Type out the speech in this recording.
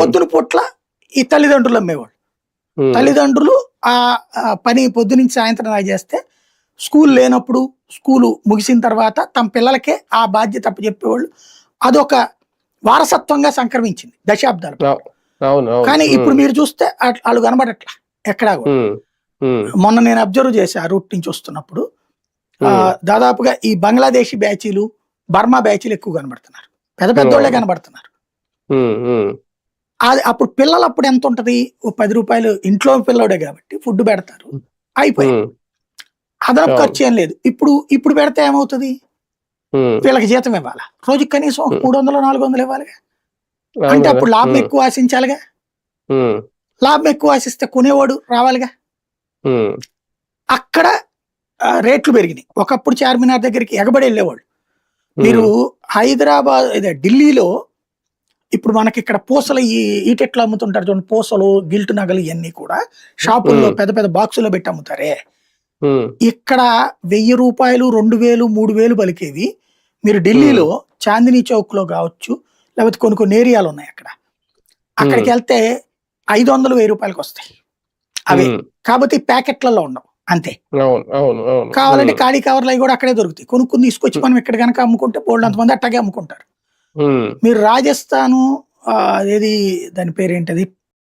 పొద్దున పూట్ల ఈ తల్లిదండ్రులు అమ్మేవాళ్ళు. తల్లిదండ్రులు ఆ పని పొద్దు నుంచి సాయంత్రం దాకా చేస్తే స్కూల్ లేనప్పుడు స్కూలు ముగిసిన తర్వాత తమ పిల్లలకే ఆ బాధ్యత అప్పచెప్పేవాళ్ళు. అదొక వారసత్వంగా సంక్రమించింది దశాబ్దాలు. కానీ ఇప్పుడు మీరు చూస్తే వాళ్ళు కనబడట్లా ఎక్కడా కూడా. మొన్న నేను అబ్జర్వ్ చేశా రూట్ నుంచి వస్తున్నప్పుడు దాదాపుగా ఈ బంగ్లాదేశీ బ్యాచీలు, బర్మా బ్యాచీలు ఎక్కువ కనబడుతున్నారు. పెద్ద పెద్దోళ్లే కనబడుతున్నారు. అది అప్పుడు పిల్లలు అప్పుడు ఎంత ఉంటది, ఓ 10 రూపాయలు ఇంట్లో పిల్లోడే కాబట్టి ఫుడ్ పెడతారు, అయిపోయింది, అదనపు ఖర్చు ఏం లేదు. ఇప్పుడు పెడితే ఏమవుతుంది, వీళ్ళకి జీతం ఇవ్వాలా, రోజుకి కనీసం 300-400 ఇవ్వాలిగా. అంటే అప్పుడు లాభం ఎక్కువ ఆశించాలిగా. లాభం ఎక్కువ ఆశిస్తే కొనేవాడు రావాలిగా. అక్కడ రేట్లు పెరిగినాయి. ఒకప్పుడు చార్మినార్ దగ్గరికి ఎగబడి వెళ్ళేవాళ్ళు. మీరు హైదరాబాద్ ఢిల్లీలో ఇప్పుడు మనకి ఇక్కడ పూసలు ఈటెట్లు అమ్ముతుంటారు చూడండి, పూసలు, గిల్ట్ నగలు ఇవన్నీ కూడా షాపుల్లో పెద్ద పెద్ద బాక్సులో పెట్టి అమ్ముతారే. ఇక్కడ 1000 రూపాయలు, 2000, 3000 పలికేవి మీరు ఢిల్లీలో చాందినీ చౌక్ లో కావచ్చు, లేకపోతే కొన్ని ఏరియాలు ఉన్నాయి అక్కడికి వెళ్తే 500-1000 రూపాయలకి వస్తాయి అవి. కాబట్టి ప్యాకెట్లలో ఉండవు అంతే. కావాలంటే ఖాళీ కవర్లు అవి కూడా అక్కడే దొరుకుతాయి. కొనుక్కుని తీసుకొచ్చి మనం ఇక్కడ కనుక అమ్ముకుంటే బోల్డ్ అంతమంది అట్టాగే అమ్ముకుంటారు. మీరు రాజస్థాను ఏది దాని పేరేంటది